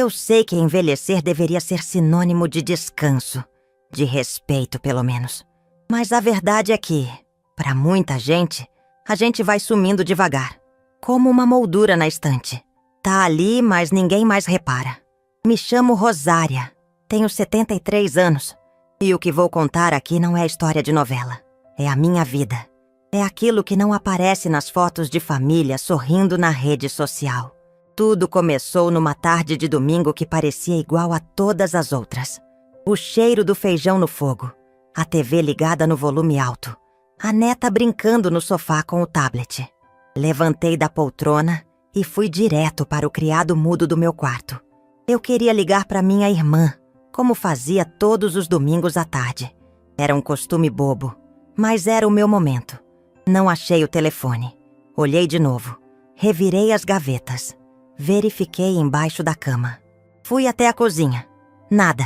Eu sei que envelhecer deveria ser sinônimo de descanso, de respeito pelo menos. Mas a verdade é que, para muita gente, a gente vai sumindo devagar, como uma moldura na estante. Tá ali, mas ninguém mais repara. Me chamo Rosária, tenho 73 anos, e o que vou contar aqui não é história de novela. É a minha vida. É aquilo que não aparece nas fotos de família sorrindo na rede social. Tudo começou numa tarde de domingo que parecia igual a todas as outras. O cheiro do feijão no fogo, a TV ligada no volume alto, a neta brincando no sofá com o tablet. Levantei da poltrona e fui direto para o criado mudo do meu quarto. Eu queria ligar para minha irmã, como fazia todos os domingos à tarde. Era um costume bobo, mas era o meu momento. Não achei o telefone. Olhei de novo. Revirei as gavetas. Verifiquei embaixo da cama. Fui até a cozinha. Nada.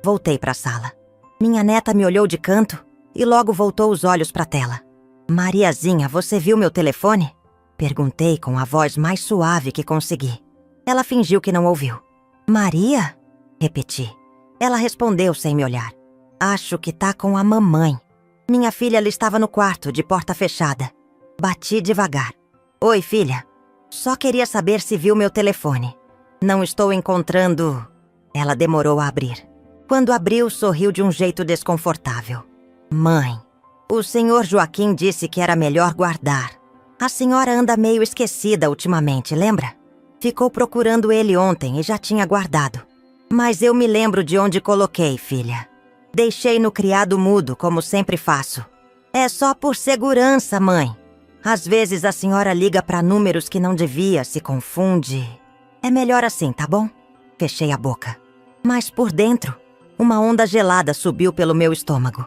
Voltei para a sala. Minha neta me olhou de canto e logo voltou os olhos para a tela. Mariazinha, você viu meu telefone? Perguntei com a voz mais suave que consegui. Ela fingiu que não ouviu. Maria? Repeti. Ela respondeu sem me olhar. Acho que tá com a mamãe. Minha filha ela estava no quarto, de porta fechada. Bati devagar. Oi, filha. Só queria saber se viu meu telefone. Não estou encontrando... Ela demorou a abrir. Quando abriu, sorriu de um jeito desconfortável. Mãe, o senhor Joaquim disse que era melhor guardar. A senhora anda meio esquecida ultimamente, lembra? Ficou procurando ele ontem e já tinha guardado. Mas eu me lembro de onde coloquei, filha. Deixei no criado mudo, como sempre faço. É só por segurança, mãe. Às vezes a senhora liga para números que não devia, se confunde. É melhor assim, tá bom? Fechei a boca. Mas por dentro, uma onda gelada subiu pelo meu estômago.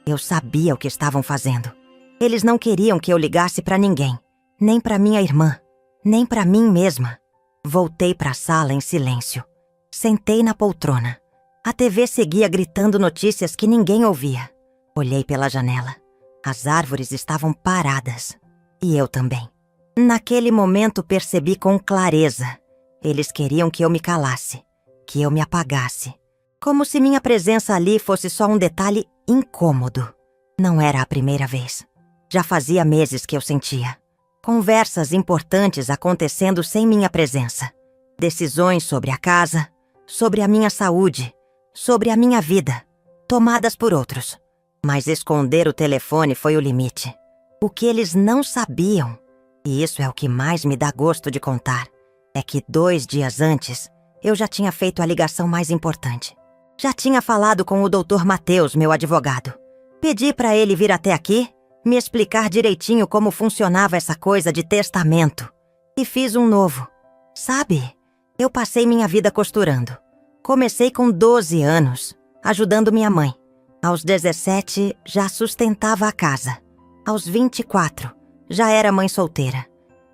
Eu sabia o que estavam fazendo. Eles não queriam que eu ligasse para ninguém. Nem para minha irmã. Nem para mim mesma. Voltei para a sala em silêncio. Sentei na poltrona. A TV seguia gritando notícias que ninguém ouvia. Olhei pela janela. As árvores estavam paradas. E eu também. Naquele momento percebi com clareza. Eles queriam que eu me calasse, que eu me apagasse. Como se minha presença ali fosse só um detalhe incômodo. Não era a primeira vez. Já fazia meses que eu sentia. Conversas importantes acontecendo sem minha presença. Decisões sobre a casa, sobre a minha saúde, sobre a minha vida, tomadas por outros. Mas esconder o telefone foi o limite. O que eles não sabiam, e isso é o que mais me dá gosto de contar, é que 2 dias antes, eu já tinha feito a ligação mais importante. Já tinha falado com o Dr. Mateus, meu advogado. Pedi para ele vir até aqui, me explicar direitinho como funcionava essa coisa de testamento. E fiz um novo. Sabe, eu passei minha vida costurando. Comecei com 12 anos, ajudando minha mãe. Aos 17, já sustentava a casa. Aos 24, já era mãe solteira.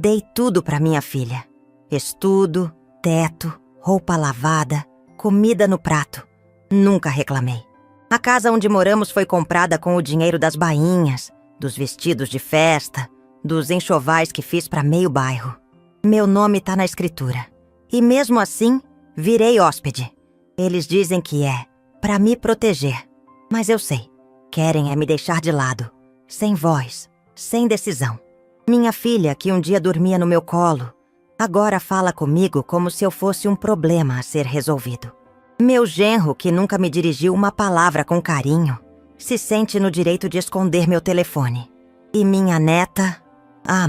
Dei tudo para minha filha. Estudo, teto, roupa lavada, comida no prato. Nunca reclamei. A casa onde moramos foi comprada com o dinheiro das bainhas, dos vestidos de festa, dos enxovais que fiz para meio bairro. Meu nome tá na escritura. E mesmo assim, virei hóspede. Eles dizem que é para me proteger. Mas eu sei, querem é me deixar de lado. Sem voz, sem decisão. Minha filha, que um dia dormia no meu colo, agora fala comigo como se eu fosse um problema a ser resolvido. Meu genro, que nunca me dirigiu uma palavra com carinho, se sente no direito de esconder meu telefone. E minha neta,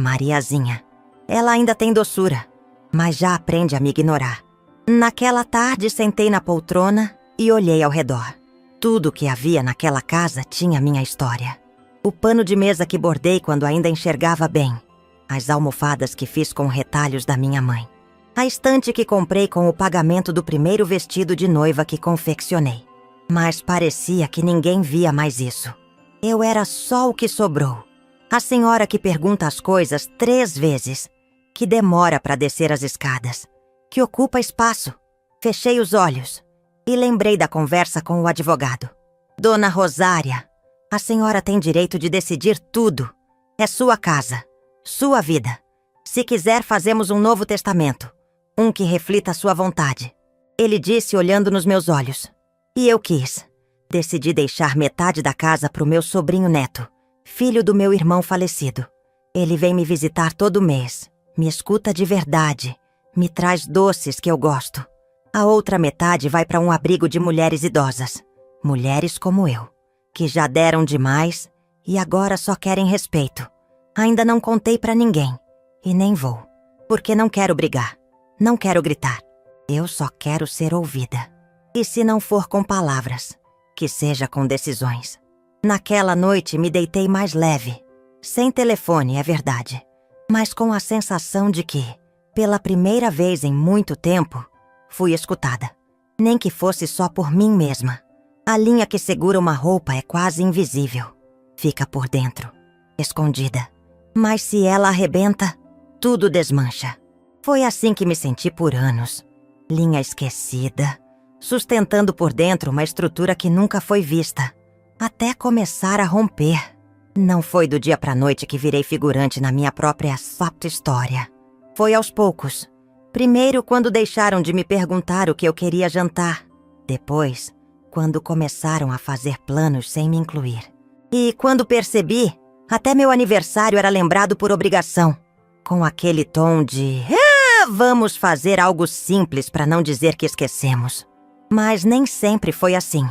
Mariazinha, ela ainda tem doçura, mas já aprende a me ignorar. Naquela tarde, sentei na poltrona e olhei ao redor. Tudo que havia naquela casa tinha minha história. O pano de mesa que bordei quando ainda enxergava bem. As almofadas que fiz com retalhos da minha mãe. A estante que comprei com o pagamento do primeiro vestido de noiva que confeccionei. Mas parecia que ninguém via mais isso. Eu era só o que sobrou. A senhora que pergunta as coisas 3 vezes. Que demora para descer as escadas. Que ocupa espaço. Fechei os olhos e lembrei da conversa com o advogado. Dona Rosária, a senhora tem direito de decidir tudo. É sua casa, sua vida. Se quiser, fazemos um novo testamento. Um que reflita a sua vontade. ele disse olhando nos meus olhos. E eu quis. Decidi deixar metade da casa para o meu sobrinho neto, filho do meu irmão falecido. Ele vem me visitar todo mês, me escuta de verdade, me traz doces que eu gosto. A outra metade vai para um abrigo de mulheres idosas. Mulheres como eu, que já deram demais e agora só querem respeito. Ainda não contei para ninguém, e nem vou, porque não quero brigar, não quero gritar. Eu só quero ser ouvida. E se não for com palavras, que seja com decisões. Naquela noite me deitei mais leve, sem telefone, é verdade, mas com a sensação de que, pela primeira vez em muito tempo, fui escutada. Nem que fosse só por mim mesma. A linha que segura uma roupa é quase invisível. Fica por dentro, escondida. Mas se ela arrebenta, tudo desmancha. Foi assim que me senti por anos. Linha esquecida, sustentando por dentro uma estrutura que nunca foi vista, até começar a romper. Não foi do dia pra noite que virei figurante na minha própria soft história. Foi aos poucos. Primeiro, quando deixaram de me perguntar o que eu queria jantar. Depois, quando começaram a fazer planos sem me incluir. E quando percebi, até meu aniversário era lembrado por obrigação, com aquele tom de vamos fazer algo simples para não dizer que esquecemos. Mas nem sempre foi assim.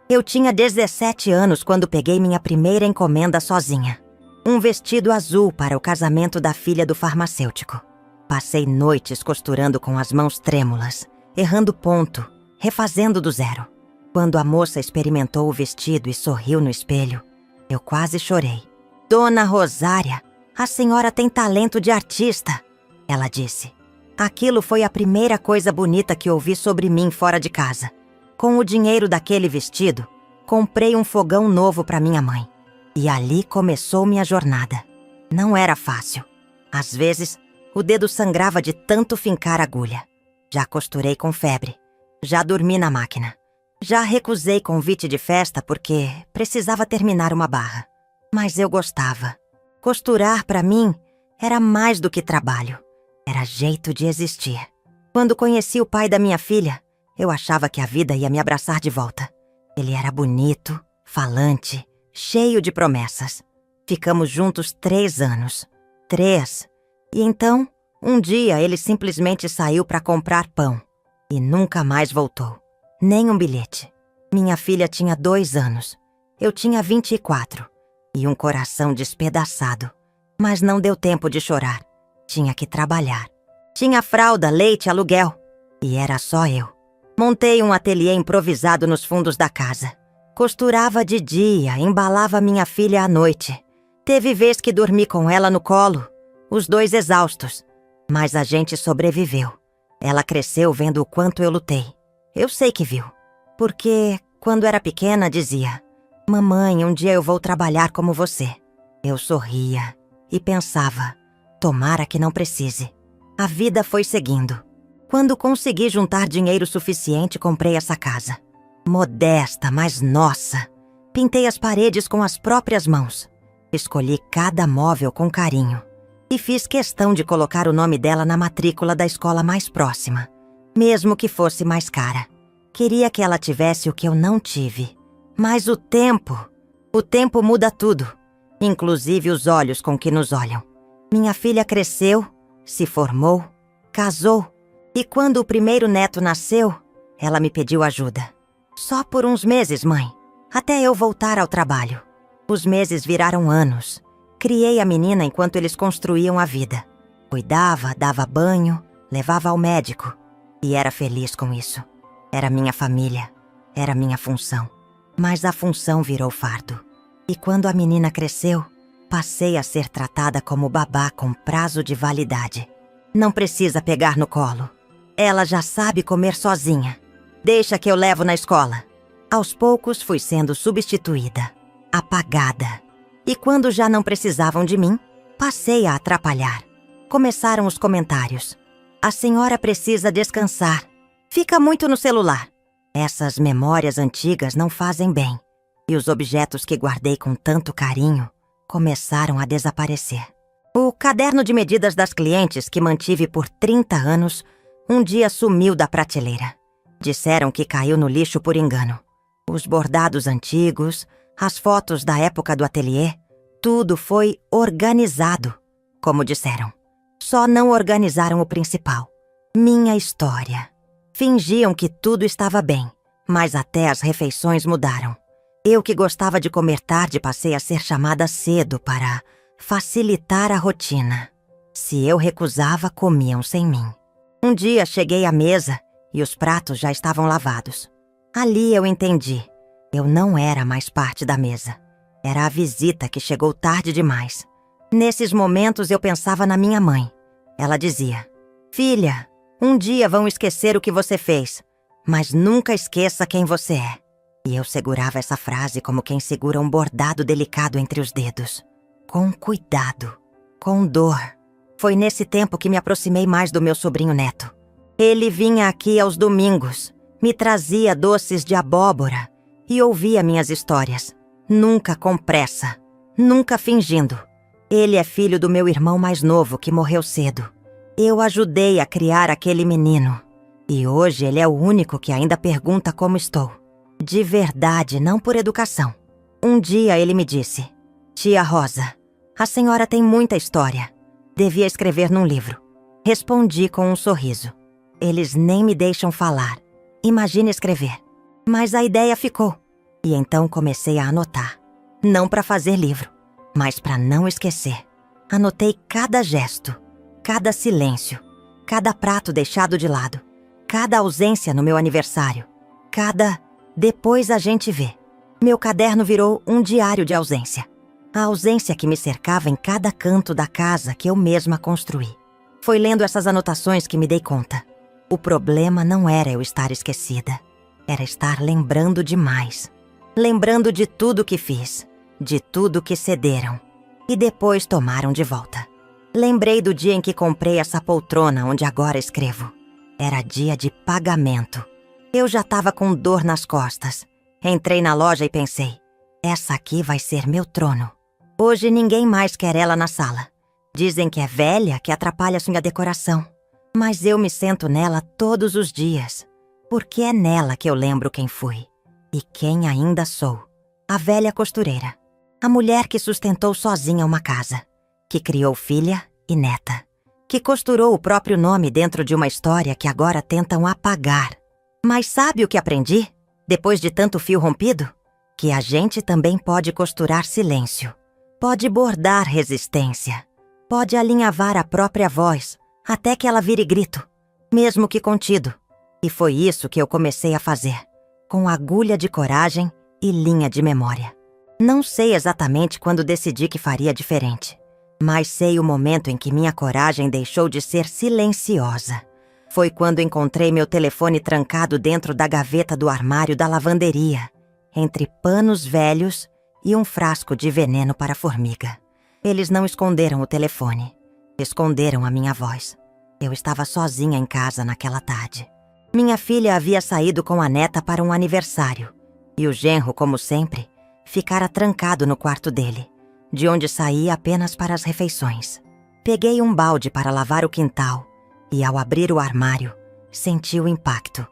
Eu tinha 17 anos quando peguei minha primeira encomenda sozinha. Um vestido azul para o casamento da filha do farmacêutico. Passei noites costurando com as mãos trêmulas, errando ponto, refazendo do zero. Quando a moça experimentou o vestido e sorriu no espelho, eu quase chorei. Dona Rosária, a senhora tem talento de artista, ela disse. Aquilo foi a primeira coisa bonita que ouvi sobre mim fora de casa. Com o dinheiro daquele vestido, comprei um fogão novo para minha mãe. E ali começou minha jornada. Não era fácil. Às vezes, o dedo sangrava de tanto fincar a agulha. Já costurei com febre. Já dormi na máquina. Já recusei convite de festa porque precisava terminar uma barra. Mas eu gostava. Costurar, para mim, era mais do que trabalho. Era jeito de existir. Quando conheci o pai da minha filha, eu achava que a vida ia me abraçar de volta. Ele era bonito, falante, cheio de promessas. Ficamos juntos 3 anos. 3. E então, um dia ele simplesmente saiu para comprar pão. E nunca mais voltou. Nem um bilhete. Minha filha tinha 2 anos. Eu tinha 24. E um coração despedaçado. Mas não deu tempo de chorar. Tinha que trabalhar. Tinha fralda, leite, aluguel. E era só eu. Montei um ateliê improvisado nos fundos da casa. Costurava de dia, embalava minha filha à noite. Teve vez que dormi com ela no colo, os 2 exaustos. Mas a gente sobreviveu. Ela cresceu vendo o quanto eu lutei. Eu sei que viu. Porque, quando era pequena, dizia: mamãe, um dia eu vou trabalhar como você. Eu sorria e pensava: tomara que não precise. A vida foi seguindo. Quando consegui juntar dinheiro suficiente, comprei essa casa. Modesta, mas nossa. Pintei as paredes com as próprias mãos. Escolhi cada móvel com carinho. E fiz questão de colocar o nome dela na matrícula da escola mais próxima, mesmo que fosse mais cara. Queria que ela tivesse o que eu não tive. Mas o tempo muda tudo, inclusive os olhos com que nos olham. Minha filha cresceu, se formou, casou, e quando o primeiro neto nasceu, ela me pediu ajuda. Só por uns meses, mãe, até eu voltar ao trabalho. Os meses viraram anos. Criei a menina enquanto eles construíam a vida. Cuidava, dava banho, levava ao médico. E era feliz com isso. Era minha família, era minha função. Mas a função virou fardo. E quando a menina cresceu, passei a ser tratada como babá com prazo de validade. Não precisa pegar no colo. Ela já sabe comer sozinha. Deixa que eu levo na escola. Aos poucos fui sendo substituída, apagada. E quando já não precisavam de mim, passei a atrapalhar. Começaram os comentários. A senhora precisa descansar. Fica muito no celular. Essas memórias antigas não fazem bem. E os objetos que guardei com tanto carinho começaram a desaparecer. O caderno de medidas das clientes que mantive por 30 anos, um dia sumiu da prateleira. Disseram que caiu no lixo por engano. Os bordados antigos, as fotos da época do ateliê, tudo foi organizado, como disseram. Só não organizaram o principal, minha história. Fingiam que tudo estava bem, mas até as refeições mudaram. Eu que gostava de comer tarde passei a ser chamada cedo para facilitar a rotina. Se eu recusava, comiam sem mim. Um dia cheguei à mesa e os pratos já estavam lavados. Ali eu entendi. Eu não era mais parte da mesa. Era a visita que chegou tarde demais. Nesses momentos eu pensava na minha mãe. Ela dizia: "Filha, um dia vão esquecer o que você fez, mas nunca esqueça quem você é." E eu segurava essa frase como quem segura um bordado delicado entre os dedos. Com cuidado, com dor. Foi nesse tempo que me aproximei mais do meu sobrinho neto. Ele vinha aqui aos domingos, me trazia doces de abóbora e ouvia minhas histórias. Nunca com pressa, nunca fingindo. Ele é filho do meu irmão mais novo que morreu cedo. Eu ajudei a criar aquele menino. E hoje ele é o único que ainda pergunta como estou. De verdade, não por educação. Um dia ele me disse: "Tia Rosa, a senhora tem muita história. Devia escrever num livro." Respondi com um sorriso: "Eles nem me deixam falar. Imagine escrever." Mas a ideia ficou. E então comecei a anotar. Não para fazer livro, mas para não esquecer. Anotei cada gesto, cada silêncio, cada prato deixado de lado, cada ausência no meu aniversário, cada "depois a gente vê." Meu caderno virou um diário de ausência. A ausência que me cercava em cada canto da casa que eu mesma construí. Foi lendo essas anotações que me dei conta. O problema não era eu estar esquecida. Era estar lembrando demais. Lembrando de tudo que fiz, de tudo que cederam. E depois tomaram de volta. Lembrei do dia em que comprei essa poltrona onde agora escrevo. Era dia de pagamento. Eu já estava com dor nas costas. Entrei na loja e pensei: essa aqui vai ser meu trono. Hoje ninguém mais quer ela na sala. Dizem que é velha, que atrapalha sua decoração. Mas eu me sento nela todos os dias. Porque é nela que eu lembro quem fui. E quem ainda sou. A velha costureira. A mulher que sustentou sozinha uma casa. Que criou filha e neta. Que costurou o próprio nome dentro de uma história que agora tentam apagar. Mas sabe o que aprendi, depois de tanto fio rompido? Que a gente também pode costurar silêncio. Pode bordar resistência. Pode alinhavar a própria voz, até que ela vire grito, mesmo que contido. E foi isso que eu comecei a fazer, com agulha de coragem e linha de memória. Não sei exatamente quando decidi que faria diferente, mas sei o momento em que minha coragem deixou de ser silenciosa. Foi quando encontrei meu telefone trancado dentro da gaveta do armário da lavanderia, entre panos velhos e um frasco de veneno para formiga. Eles não esconderam o telefone, esconderam a minha voz. Eu estava sozinha em casa naquela tarde. Minha filha havia saído com a neta para um aniversário, e o genro, como sempre, ficara trancado no quarto dele, de onde saía apenas para as refeições. Peguei um balde para lavar o quintal, e ao abrir o armário, senti o impacto.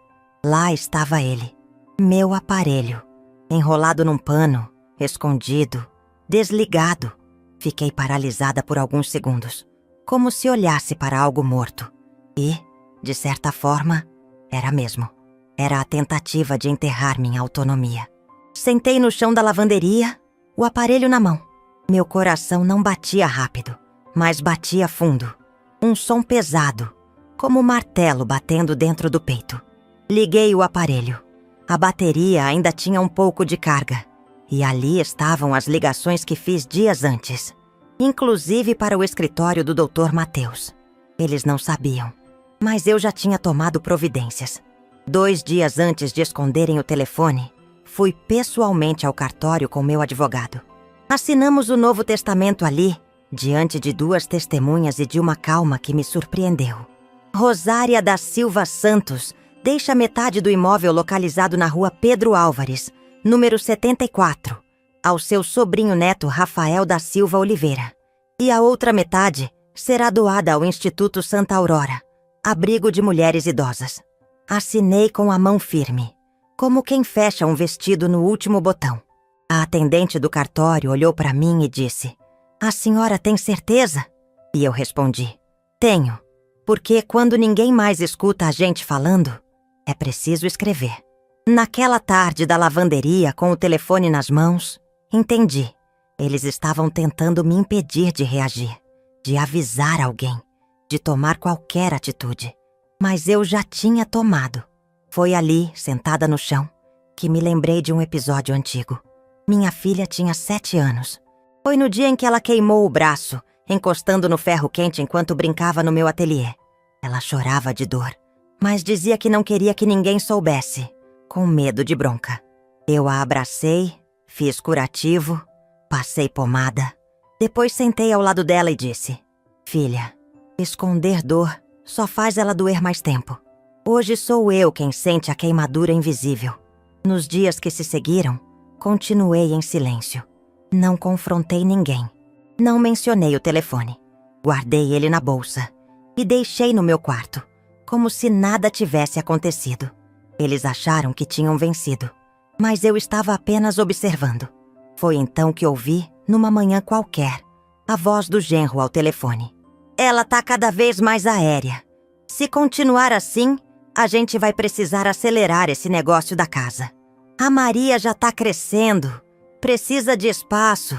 Lá estava ele, meu aparelho, enrolado num pano, escondido, desligado. Fiquei paralisada por alguns segundos, como se olhasse para algo morto. E, de certa forma, era mesmo. Era a tentativa de enterrar minha autonomia. Sentei no chão da lavanderia, o aparelho na mão. Meu coração não batia rápido, mas batia fundo. Um som pesado, como um martelo batendo dentro do peito. Liguei o aparelho. A bateria ainda tinha um pouco de carga. E ali estavam as ligações que fiz dias antes. Inclusive para o escritório do Dr. Mateus. Eles não sabiam, mas eu já tinha tomado providências. 2 dias antes de esconderem o telefone, fui pessoalmente ao cartório com meu advogado. Assinamos o Novo Testamento ali, diante de 2 testemunhas e de uma calma que me surpreendeu. Rosária da Silva Santos deixa metade do imóvel localizado na rua Pedro Álvares, número 74, ao seu sobrinho neto Rafael da Silva Oliveira. E a outra metade será doada ao Instituto Santa Aurora, abrigo de mulheres idosas. Assinei com a mão firme, como quem fecha um vestido no último botão. A atendente do cartório olhou para mim e disse: "A senhora tem certeza?" E eu respondi: "Tenho, porque quando ninguém mais escuta a gente falando, é preciso escrever." Naquela tarde da lavanderia, com o telefone nas mãos, entendi. Eles estavam tentando me impedir de reagir, de avisar alguém, de tomar qualquer atitude. Mas eu já tinha tomado. Foi ali, sentada no chão, que me lembrei de um episódio antigo. Minha filha tinha 7 anos. Foi no dia em que ela queimou o braço, encostando no ferro quente enquanto brincava no meu ateliê. Ela chorava de dor, mas dizia que não queria que ninguém soubesse, com medo de bronca. Eu a abracei, fiz curativo, passei pomada. Depois sentei ao lado dela e disse: "Filha, esconder dor só faz ela doer mais tempo. Hoje sou eu quem sente a queimadura invisível." Nos dias que se seguiram, continuei em silêncio. Não confrontei ninguém. Não mencionei o telefone. Guardei ele na bolsa e deixei no meu quarto, como se nada tivesse acontecido. Eles acharam que tinham vencido, mas eu estava apenas observando. Foi então que ouvi, numa manhã qualquer, a voz do genro ao telefone. "Ela tá cada vez mais aérea. Se continuar assim, a gente vai precisar acelerar esse negócio da casa. A Maria já tá crescendo, precisa de espaço.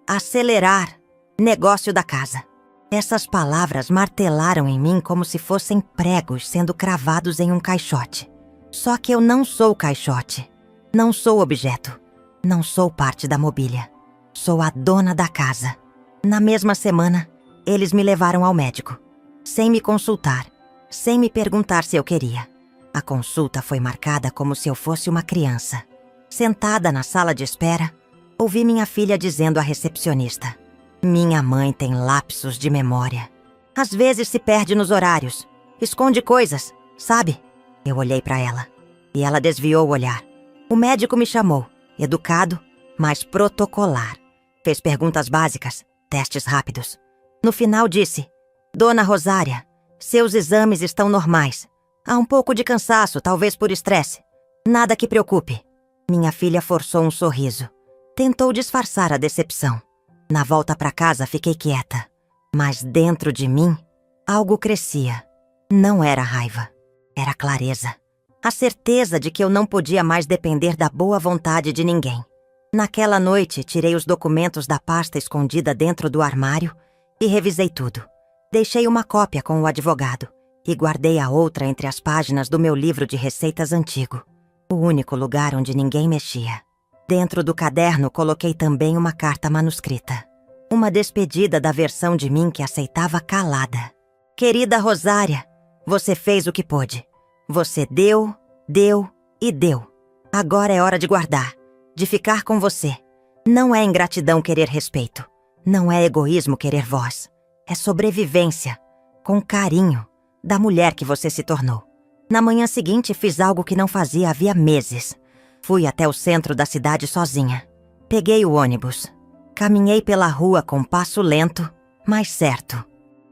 Acelerar, negócio da casa." Essas palavras martelaram em mim como se fossem pregos sendo cravados em um caixote. Só que eu não sou caixote, não sou objeto, não sou parte da mobília. Sou a dona da casa. Na mesma semana, eles me levaram ao médico, sem me consultar, sem me perguntar se eu queria. A consulta foi marcada como se eu fosse uma criança. Sentada na sala de espera, ouvi minha filha dizendo à recepcionista: "Minha mãe tem lapsos de memória. Às vezes se perde nos horários, esconde coisas, sabe?" Eu olhei para ela e ela desviou o olhar. O médico me chamou, educado, mas protocolar. Fez perguntas básicas, testes rápidos. No final disse: "Dona Rosária, seus exames estão normais. Há um pouco de cansaço, talvez por estresse. Nada que preocupe." Minha filha forçou um sorriso. Tentou disfarçar a decepção. Na volta para casa fiquei quieta, mas dentro de mim, algo crescia. Não era raiva, era clareza. A certeza de que eu não podia mais depender da boa vontade de ninguém. Naquela noite, tirei os documentos da pasta escondida dentro do armário e revisei tudo. Deixei uma cópia com o advogado e guardei a outra entre as páginas do meu livro de receitas antigo, o único lugar onde ninguém mexia. Dentro do caderno coloquei também uma carta manuscrita. Uma despedida da versão de mim que aceitava calada. "Querida Rosária, você fez o que pôde. Você deu, deu e deu. Agora é hora de guardar, de ficar com você. Não é ingratidão querer respeito. Não é egoísmo querer voz. É sobrevivência, com carinho, da mulher que você se tornou." Na manhã seguinte fiz algo que não fazia havia meses. Fui até o centro da cidade sozinha. Peguei o ônibus. Caminhei pela rua com passo lento, mas certo.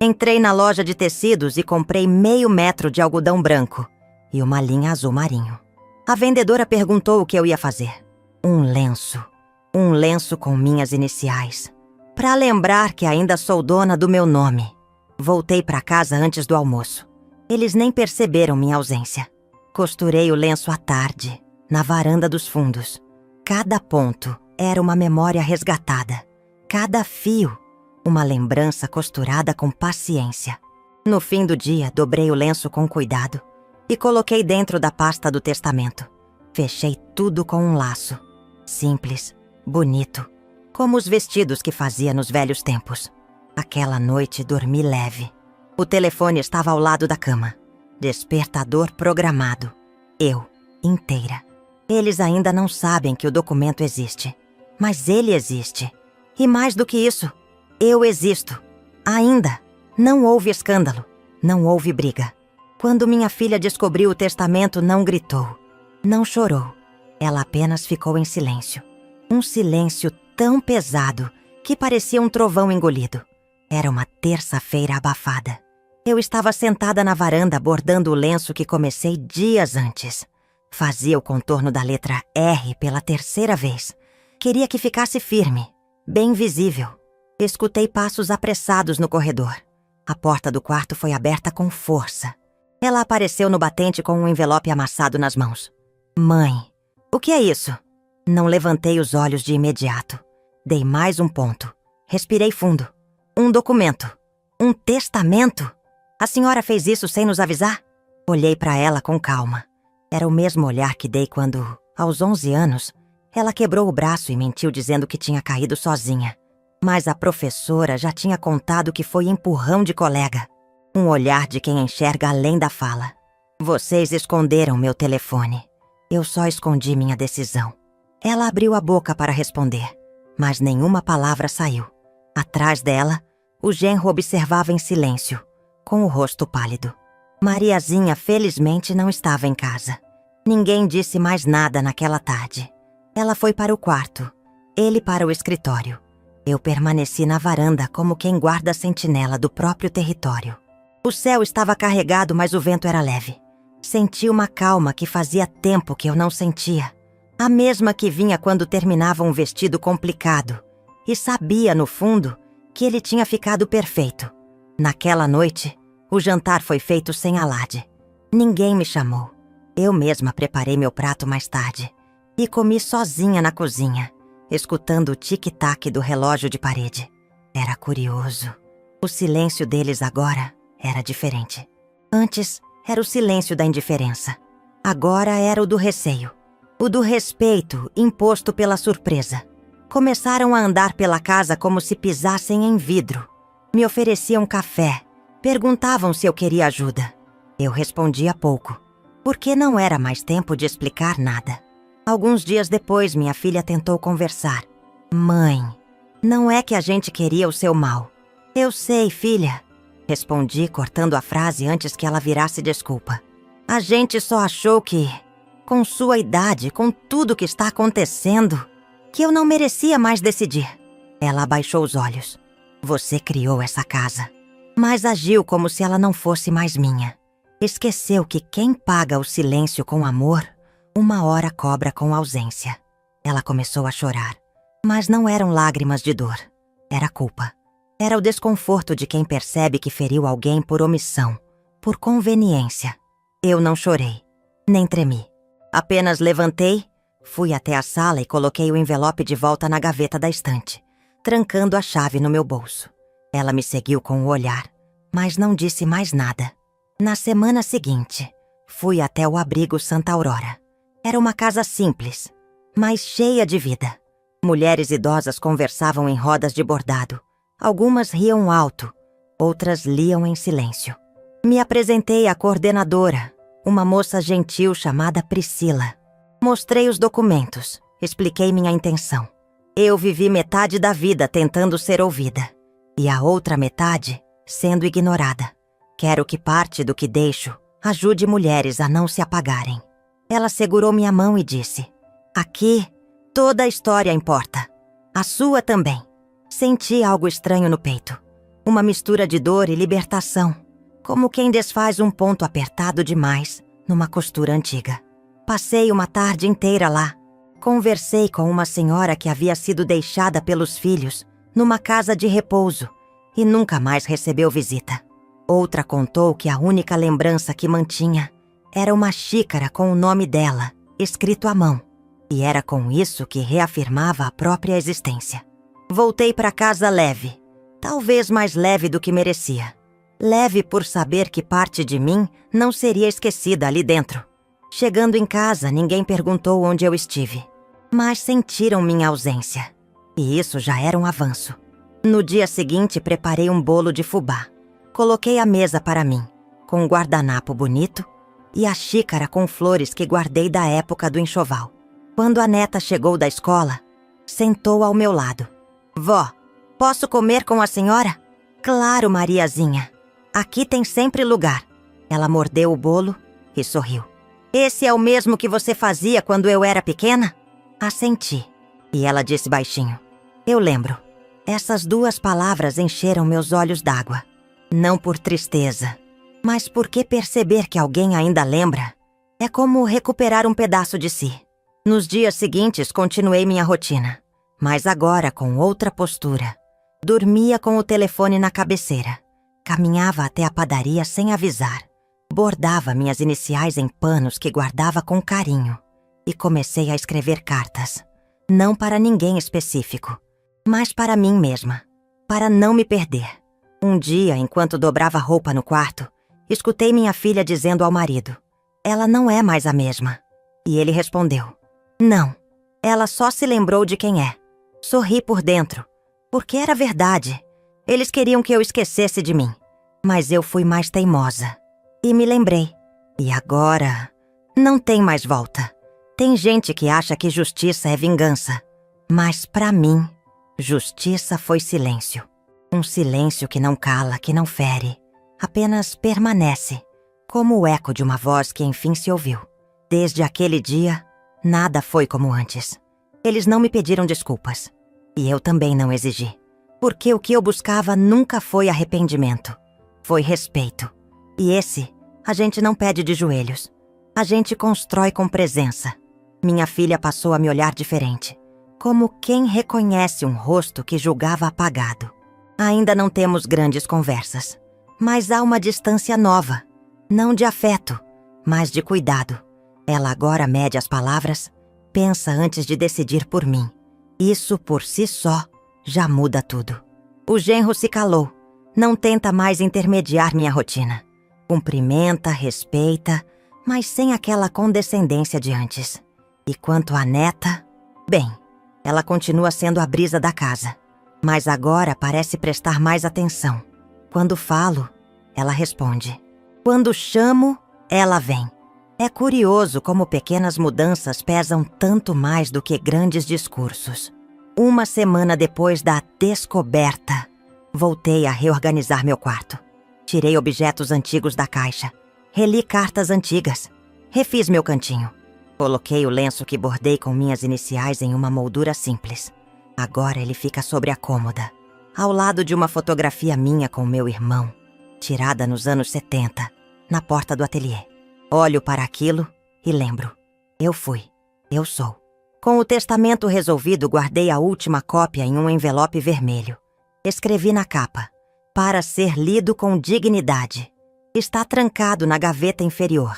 Entrei na loja de tecidos e comprei meio metro de algodão branco e uma linha azul marinho. A vendedora perguntou o que eu ia fazer. Um lenço com minhas iniciais, para lembrar que ainda sou dona do meu nome. Voltei para casa antes do almoço. Eles nem perceberam minha ausência. Costurei o lenço à tarde, na varanda dos fundos. Cada ponto era uma memória resgatada. Cada fio, uma lembrança costurada com paciência. No fim do dia, dobrei o lenço com cuidado e coloquei dentro da pasta do testamento. Fechei tudo com um laço. Simples, bonito, como os vestidos que fazia nos velhos tempos. Aquela noite dormi leve. O telefone estava ao lado da cama. Despertador programado. Eu, inteira. Eles ainda não sabem que o documento existe. Mas ele existe. E mais do que isso, eu existo. Ainda. Não houve escândalo. Não houve briga. Quando minha filha descobriu o testamento, não gritou. Não chorou. Ela apenas ficou em silêncio. Um silêncio tão pesado que parecia um trovão engolido. Era uma terça-feira abafada. Eu estava sentada na varanda bordando o lenço que comecei dias antes. Fazia o contorno da letra R pela terceira vez. Queria que ficasse firme, bem visível. Escutei passos apressados no corredor. A porta do quarto foi aberta com força. Ela apareceu no batente com um envelope amassado nas mãos. Mãe, o que é isso? Não levantei os olhos de imediato. Dei mais um ponto. Respirei fundo. Um documento. Um testamento? A senhora fez isso sem nos avisar? Olhei para ela com calma. Era o mesmo olhar que dei quando, aos 11 anos, ela quebrou o braço e mentiu dizendo que tinha caído sozinha. Mas a professora já tinha contado que foi empurrão de colega. Um olhar de quem enxerga além da fala. Vocês esconderam meu telefone. Eu só escondi minha decisão. Ela abriu a boca para responder, mas nenhuma palavra saiu. Atrás dela, o genro observava em silêncio, com o rosto pálido. Mariazinha, felizmente, não estava em casa. Ninguém disse mais nada naquela tarde. Ela foi para o quarto, ele para o escritório. Eu permaneci na varanda como quem guarda a sentinela do próprio território. O céu estava carregado, mas o vento era leve. Senti uma calma que fazia tempo que eu não sentia. A mesma que vinha quando terminava um vestido complicado. E sabia, no fundo, que ele tinha ficado perfeito. Naquela noite, o jantar foi feito sem alarde. Ninguém me chamou. Eu mesma preparei meu prato mais tarde. E comi sozinha na cozinha, escutando o tic-tac do relógio de parede. Era curioso. O silêncio deles agora era diferente. Antes, era o silêncio da indiferença. Agora era o do receio. O do respeito imposto pela surpresa. Começaram a andar pela casa como se pisassem em vidro. Me ofereciam café. Perguntavam se eu queria ajuda. Eu respondia pouco, porque não era mais tempo de explicar nada. Alguns dias depois, minha filha tentou conversar. Mãe, não é que a gente queria o seu mal. Eu sei, filha. Respondi, cortando a frase antes que ela virasse desculpa. A gente só achou que, com sua idade, com tudo que está acontecendo, que eu não merecia mais decidir. Ela abaixou os olhos. Você criou essa casa, mas agiu como se ela não fosse mais minha. Esqueceu que quem paga o silêncio com amor, uma hora cobra com ausência. Ela começou a chorar, mas não eram lágrimas de dor. Era culpa. Era o desconforto de quem percebe que feriu alguém por omissão, por conveniência. Eu não chorei, nem tremi. Apenas levantei, fui até a sala e coloquei o envelope de volta na gaveta da estante, trancando a chave no meu bolso. Ela me seguiu com o olhar, mas não disse mais nada. Na semana seguinte, fui até o abrigo Santa Aurora. Era uma casa simples, mas cheia de vida. Mulheres idosas conversavam em rodas de bordado. Algumas riam alto, outras liam em silêncio. Me apresentei à coordenadora, uma moça gentil chamada Priscila. Mostrei os documentos, expliquei minha intenção. Eu vivi metade da vida tentando ser ouvida, e a outra metade sendo ignorada. Quero que parte do que deixo ajude mulheres a não se apagarem. Ela segurou minha mão e disse: aqui, toda a história importa. A sua também. Senti algo estranho no peito. Uma mistura de dor e libertação. Como quem desfaz um ponto apertado demais numa costura antiga. Passei uma tarde inteira lá. Conversei com uma senhora que havia sido deixada pelos filhos numa casa de repouso e nunca mais recebeu visita. Outra contou que a única lembrança que mantinha era uma xícara com o nome dela, escrito à mão. E era com isso que reafirmava a própria existência. Voltei para casa leve, talvez mais leve do que merecia. Leve por saber que parte de mim não seria esquecida ali dentro. Chegando em casa, ninguém perguntou onde eu estive, mas sentiram minha ausência. E isso já era um avanço. No dia seguinte, preparei um bolo de fubá. Coloquei a mesa para mim, com um guardanapo bonito e a xícara com flores que guardei da época do enxoval. Quando a neta chegou da escola, sentou ao meu lado. Vó, posso comer com a senhora? Claro, Mariazinha. Aqui tem sempre lugar. Ela mordeu o bolo e sorriu. Esse é o mesmo que você fazia quando eu era pequena? Assenti. E ela disse baixinho: eu lembro. Essas duas palavras encheram meus olhos d'água. Não por tristeza, mas porque perceber que alguém ainda lembra é como recuperar um pedaço de si. Nos dias seguintes, continuei minha rotina, mas agora com outra postura. Dormia com o telefone na cabeceira. Caminhava até a padaria sem avisar. Bordava minhas iniciais em panos que guardava com carinho. E comecei a escrever cartas. Não para ninguém específico, mas para mim mesma. Para não me perder. Um dia, enquanto dobrava roupa no quarto, escutei minha filha dizendo ao marido: "Ela não é mais a mesma." E ele respondeu: "Não, ela só se lembrou de quem é." Sorri por dentro, porque era verdade. Eles queriam que eu esquecesse de mim, mas eu fui mais teimosa. E me lembrei. E agora, não tem mais volta. Tem gente que acha que justiça é vingança, mas pra mim, justiça foi silêncio. Um silêncio que não cala, que não fere, apenas permanece, como o eco de uma voz que enfim se ouviu. Desde aquele dia, nada foi como antes. Eles não me pediram desculpas, e eu também não exigi, porque o que eu buscava nunca foi arrependimento, foi respeito. E esse, a gente não pede de joelhos, a gente constrói com presença. Minha filha passou a me olhar diferente, como quem reconhece um rosto que julgava apagado. Ainda não temos grandes conversas, mas há uma distância nova, não de afeto, mas de cuidado. Ela agora mede as palavras, pensa antes de decidir por mim. Isso por si só já muda tudo. O genro se calou, não tenta mais intermediar minha rotina. Cumprimenta, respeita, mas sem aquela condescendência de antes. E quanto à neta, bem, ela continua sendo a brisa da casa. Mas agora parece prestar mais atenção. Quando falo, ela responde. Quando chamo, ela vem. É curioso como pequenas mudanças pesam tanto mais do que grandes discursos. Uma semana depois da descoberta, voltei a reorganizar meu quarto. Tirei objetos antigos da caixa. Reli cartas antigas. Refiz meu cantinho. Coloquei o lenço que bordei com minhas iniciais em uma moldura simples. Agora ele fica sobre a cômoda, ao lado de uma fotografia minha com meu irmão, tirada nos anos 70, na porta do ateliê. Olho para aquilo e lembro. Eu fui. Eu sou. Com o testamento resolvido, guardei a última cópia em um envelope vermelho. Escrevi na capa: "Para ser lido com dignidade." Está trancado na gaveta inferior,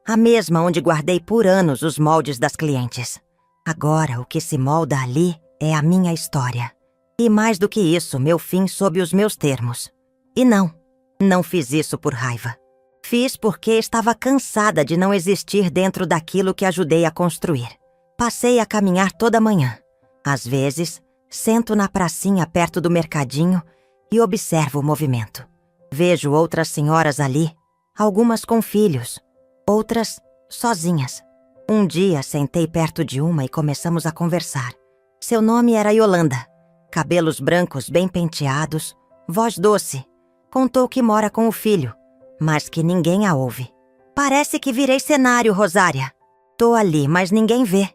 a mesma onde guardei por anos os moldes das clientes. Agora, o que se molda ali é a minha história. E mais do que isso, meu fim sob os meus termos. E não fiz isso por raiva. Fiz porque estava cansada de não existir dentro daquilo que ajudei a construir. Passei a caminhar toda manhã. Às vezes, sento na pracinha perto do mercadinho e observo o movimento. Vejo outras senhoras ali, algumas com filhos, outras sozinhas. Um dia sentei perto de uma e começamos a conversar. Seu nome era Yolanda. Cabelos brancos bem penteados, voz doce. Contou que mora com o filho, mas que ninguém a ouve. "Parece que virei cenário, Rosária. Tô ali, mas ninguém vê."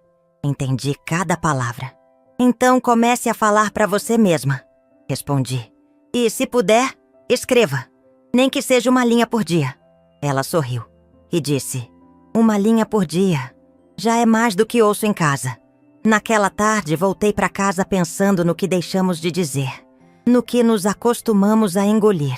Entendi cada palavra. "Então comece a falar pra você mesma", respondi. "E se puder, escreva, nem que seja uma linha por dia." Ela sorriu e disse: "Uma linha por dia já é mais do que ouço em casa." Naquela tarde, voltei para casa pensando no que deixamos de dizer, no que nos acostumamos a engolir.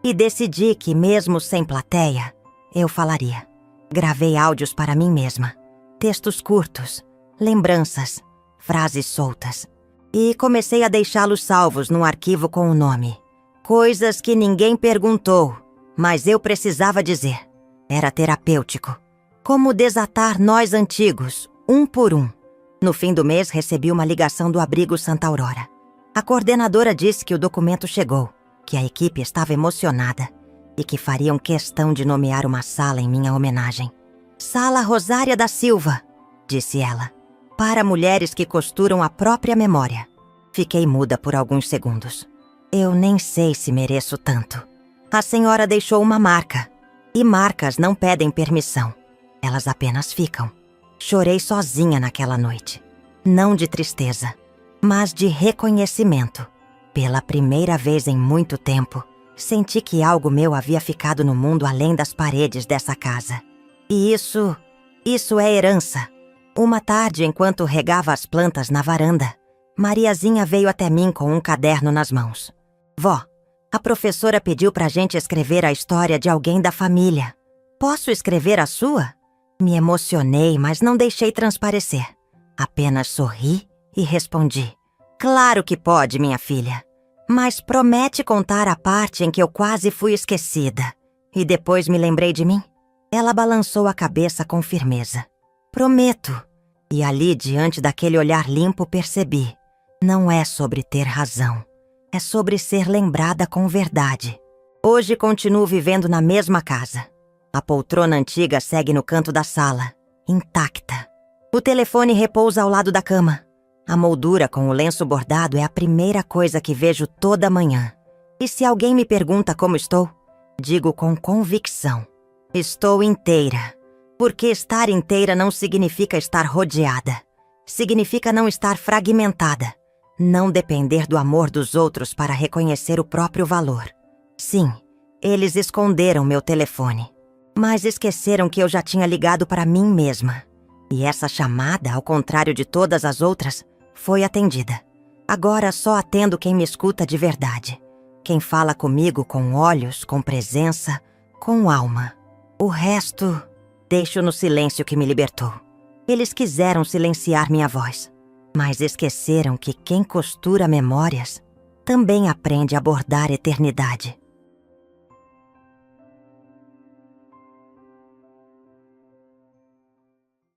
E decidi que, mesmo sem plateia, eu falaria. Gravei áudios para mim mesma, textos curtos, lembranças, frases soltas. E comecei a deixá-los salvos num arquivo com o nome. Coisas que ninguém perguntou, mas eu precisava dizer. Era terapêutico. Como desatar nós antigos, um por um. No fim do mês, recebi uma ligação do abrigo Santa Aurora. A coordenadora disse que o documento chegou, que a equipe estava emocionada e que fariam questão de nomear uma sala em minha homenagem. "Sala Rosária da Silva", disse ela, "para mulheres que costuram a própria memória." Fiquei muda por alguns segundos. Eu nem sei se mereço tanto. A senhora deixou uma marca, e marcas não pedem permissão. Elas apenas ficam. Chorei sozinha naquela noite. Não de tristeza, mas de reconhecimento. Pela primeira vez em muito tempo, Senti que algo meu havia ficado no mundo além das paredes dessa casa. E isso é herança. Uma tarde, enquanto regava as plantas na varanda, Mariazinha veio até mim com um caderno nas mãos. Vó, a professora pediu pra gente escrever a história de alguém da família. Posso escrever a sua? Me emocionei, mas não deixei transparecer. Apenas sorri e respondi. Claro que pode, minha filha. Mas promete contar a parte em que eu quase fui esquecida. E depois me lembrei de mim? Ela balançou a cabeça com firmeza. Prometo. E ali, diante daquele olhar limpo, percebi. Não é sobre ter razão. É sobre ser lembrada com verdade. Hoje continuo vivendo na mesma casa. A poltrona antiga segue no canto da sala, intacta. O telefone repousa ao lado da cama. A moldura com o lenço bordado é a primeira coisa que vejo toda manhã. E se alguém me pergunta como estou, digo com convicção. Estou inteira. Porque estar inteira não significa estar rodeada. Significa não estar fragmentada. Não depender do amor dos outros para reconhecer o próprio valor. Sim, eles esconderam meu telefone. Mas esqueceram que eu já tinha ligado para mim mesma. E essa chamada, ao contrário de todas as outras, foi atendida. Agora só atendo quem me escuta de verdade. Quem fala comigo com olhos, com presença, com alma. O resto, deixo no silêncio que me libertou. Eles quiseram silenciar minha voz, mas esqueceram que quem costura memórias também aprende a bordar eternidade.